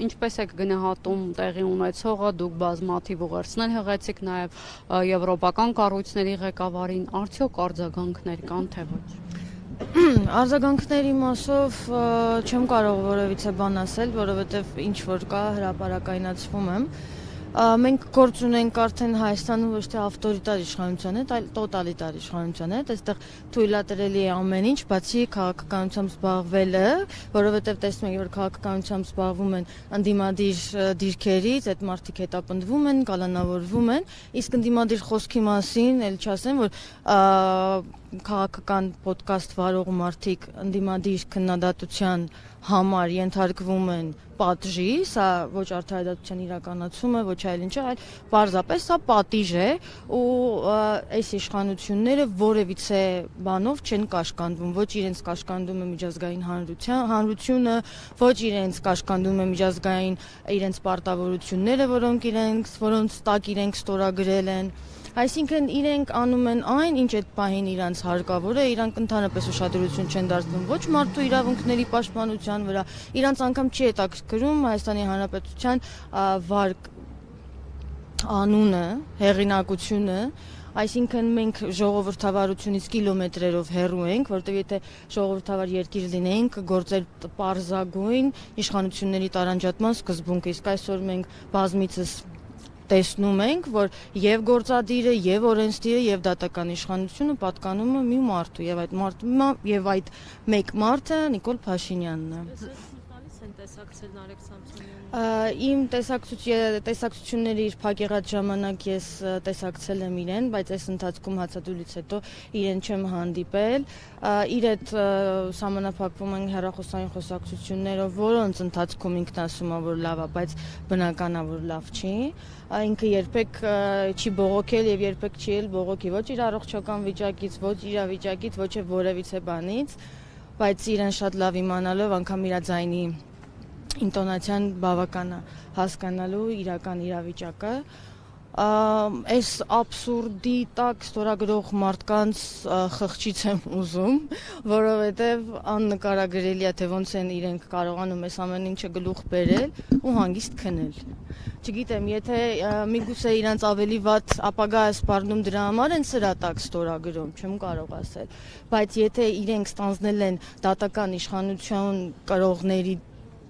ինչպես եք գնահատում տեղի ունեցողը, դուք բազմաթիվ ուղերձներ հղեցիք նաև եվրոպական կառույցների ղեկավարին, արդյոք արձագանքներ կան թե ոչ։ Արձագանքների մասով չեմ կարող որևիցե բան ասել, որովհետև ինչ որ կա հրապարակայնացվում եմ։ Մենք գործ ունենք արդեն Հայաստանում ոչ թե ավտորիտար իշխանության հետ, այլ տոտալիտար իշխանության հետ, այստեղ թույլատրելի է ամեն ինչ, բացի քաղաքականությամբ զբաղվելը, որովհետև տեսնում եք, որ քաղաքականությամբ զբաղվում են ընդդիմադիր դիրքերից, այդ մարդիկ հետապնդվում են, կալանավորվում են, իսկ ընդդիմադիր խոսքի մասին էլ չասեմ, որ քաղաքական ոդկասթ վարող մարդիկ ընդդիմադիր քննադատության համար ենթարկվում են պատժի, սա ոչ արդարադատության իրականացում է, ոչ այլ ինչ, այլ պարզապես սա պատիժ է ու այս իշխանությունները որևիցե բանով չեն կաշկանդվում, ոչ իրենց կաշկանդում է միջազգային հանրությունը, ոչ իրենց կաշկանդում է միջազգային իրենց պարտավորությունները, որոնց տակ իրենք ստորագրել են։ Այսինքն իրենք անում են այն, ինչ այդ պահին իրանց հարկավոր է, իրանք ընդհանրապես ուշադրություն չեն դարձնում ոչ մարդու իրավունքների պաշտպանության վրա, իրանց անգամ չի հետաքրքրում Հայաստանի Հանրապետության վարկ անունը, հեղինակությունը, այսինքն մենք ժողովրդավարությունից կիլոմետրերով հեռու ենք, որտեղ եթե ժողովրդավար երկիր լինեինք, գործեր պարզագույն իշխանությունների տարանջատման սկզբունքը, իսկ այսօր մենք բազմիցս տեսնում ենք, որ եւ գործադիրը, եւ օրենսդիրը, եւ դատական իշխանությունը պատկանում է մի մարդու, եւ այդ մեկ մարդը Նիկոլ Փաշինյանն է։ Տեսակցել Նարեկ Սամսոնյանին։ Իմ տեսակցությունների իր փակեղած ժամանակ ես տեսակցել եմ իրեն, բայց այս ընթացքում հացադուլից հետո իրեն չեմ հանդիպել։ Իր հետ սահմանափակվում են հեռախոսային խոսակցություններով, որոնց ընթացքում ինքն ասում է, որ լավ է, բայց բնական է, որ լավ չի։ Ինքը երբեք չի բողոքել եւ երբեք չի էլ բողոքի ոչ իր առողջական վիճակից, ոչ իրավիճակից, ոչ որևիցե բանից, բայց իրեն շատ լավ իմանալով անգամ իր ձայնի ինտոնացիան բավական է հասկանալու իրական իրավիճակը։ Այս աբսուրդի տակ ստորագրող մարդկանց խղճից եմ ուզում, որովհետև աննկարագրելի է, թե ոնց են իրենք կարողանում այս ամեն ինչը գլուխ բերել ու հանգիստ քնել։ Չգիտեմ, եթե միգուցե իրանց ավելի վատ ապագա է սպառնում դրա համար են սրա տակ ստորագրում, չեմ կարող ասել, բայց եթե իրենք ստանձնել են դատական իշխանություն կրողների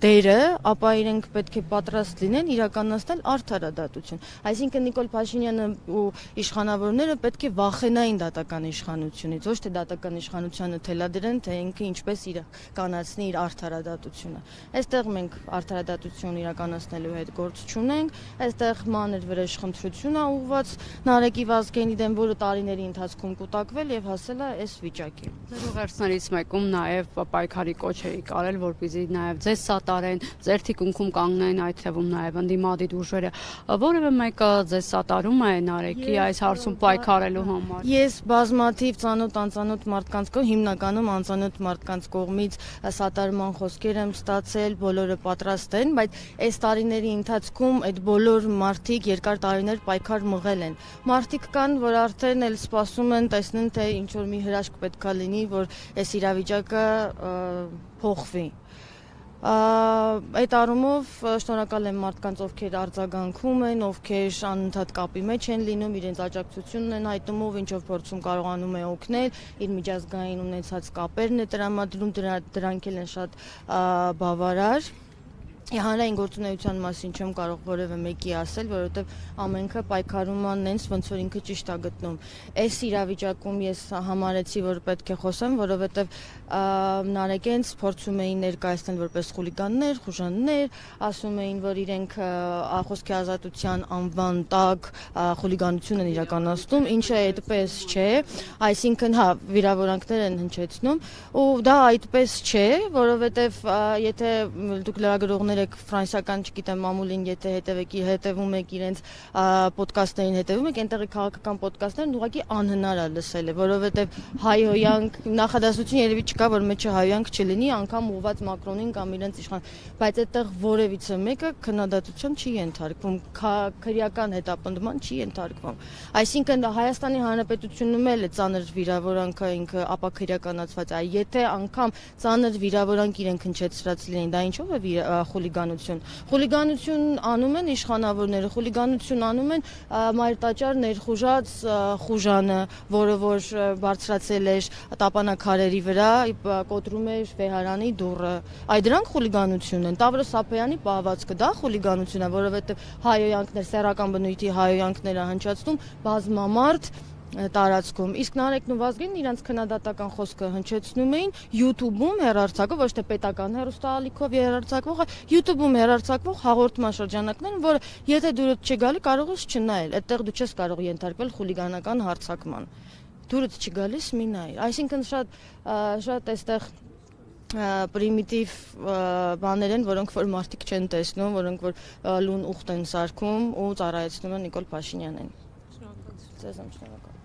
դերը, ապա իրենք պետք է պատրաստ լինեն իրականացնել արդարադատություն։ Այսինքն Նիկոլ Փաշինյանը ու իշխանավորները պետք է վախենային դատական իշխանությունից, ոչ թե դատական իշխանությանը թելադրեն, թե ինքը ինչպես իրականացնի իր արդարադատությունը։ Այստեղ մենք արդարադատություն իրականացնելու հետ գործ չունենք, այստեղ մանր վրեժխնդրություն է ուղղված Նարեկի Վազգենի դեմ, որը տարիների ընթացքում կուտակվել եւ հասել է այս վիճակի։ Ձեր ուղերձներից մեկում նաեւ պայքարի կոչ էիք արել, որպեսզի նաեւ ձեզ ձեր թիկունքում կանգնեն այդ թվում նաև ընդդիմադիր ուժերը, որևէ մեկը ձեզ սատարում է Նարեկի այս հարցում պայքարելու համար։ Ես բազմաթիվ ծանոթ մարդկանց կողմից, հիմնականում անծանոթ մարդկանց կողմից սատարման խոսքեր եմ ստացել, բոլորը պատրաստ են, բայց այս տարիների ընթացքում այդ բոլոր մարդիկ երկար տարիներ պայքար մղել են։ Մարդիկ կան, որ արդեն էլ սպասում են տեսնեն, թե ինչ որ մի հրաշք պետքա լինի, որ այս իրավիճակը փոխվի։ Այդ առումով շնորհակալ եմ մարդկանց, ովքեր արձագանքում են, ովքեր անընդհատ կապի մեջ են լինում, իրենց աջակցությունն են հայտնում, ով ինչով փորձում կարողանում է օգնել, իր միջազգային ունեցած կապերն է տրամադրում, դրանք էլ են շատ բավարար։ Հանրային գործունեության մասին չեմ կարող որևէ մեկի ասել, որովհետև ամենքը պայքարում են նենց, ոնց որ ինքը ճիշտ է գտնում։ Այս իրավիճակում ես համարեցի, որ պետք է խոսեմ, որովհետև Նարեկենց փորձում էին ներկայացնել որպես խուլիգաններ, խուժաններ, ասում էին, որ իրենք խոսքի ազատության անվան տակ խուլիգանություն են իրականացնում, ինչը այդպես չէ, այսինքն հա վիրավորանքներ են հնչեցնում, ու դա այդպես չէ, որովհետև եթե դուք լրագրողներ ֆրանսիական, չգիտեմ, մամուլին, եթե հետևում եք իրենց պոդկասթներին հետևում եք, այնտեղի քաղաքական պոդկասթներն ուղղակի անհնար է լսել է, որովհետև հայհոյանք, նախադասություն երևի չկա, որ մեջը հայհոյանք չլինի, անգամ ուղղված Մակրոնին կամ իրենց իշխան, բայց այդտեղ որևիցե մեկը քննադատության չի ենթարկվում, քրեական հետապնդման չի ենթարկվում։ Այսինքն Հայաստանի Հանրապետությունում էլ է ծանր վիրավորանքը ինքը ապաքրեականացված է, եթե անգամ ծանր վիրավորանք իրենք հնչեցրած լինեն, դա ինչով է խուլիգանություն։ Խուլիգանություն անում են իշխանավորները, խուլիգանություն անում են մայրտաճար ներխուժած խուժանը, որը որ բարձրացել էր տապանակարերի վրա, կոտրում էր վեհարանի դուռը։ Այդ դրանք խուլիգանություն են։ Տավրոս Սափոյանի պահվածքը դա խուլիգանություն է, որովհետև հայոյանքներ, սեռական բնույթի հայոյանքները հնչեցնում բազմամարդ տարածքում։ Իսկ Նարեկն ու Վազգենն իրենց քննադատական խոսքը հնչեցնում էին YouTube-ում հեռարձակվող, ոչ թե պետական հեռուստաալիքով հեռարձակվող, YouTube-ում հեռարձակվող հաղորդման շրջանակներում, որը եթե դուրս չգալի, կարող ես չնայել։ Այդտեղ դու չես կարող ենթարկվել խուլիգանական հարձակման։ Դուրս չգալիս մի նայ։ Այսինքն շատ այստեղ պրիմիտիվ բաներ են, որոնք որ մարդիկ չեն տեսնում, որոնք որ լուն ուխտ են սարքում ու ծառայեցնում են Նիկոլ Փաշինյանին։ Շնորհակալություն։ Ձեզ եմ շնորհակալ։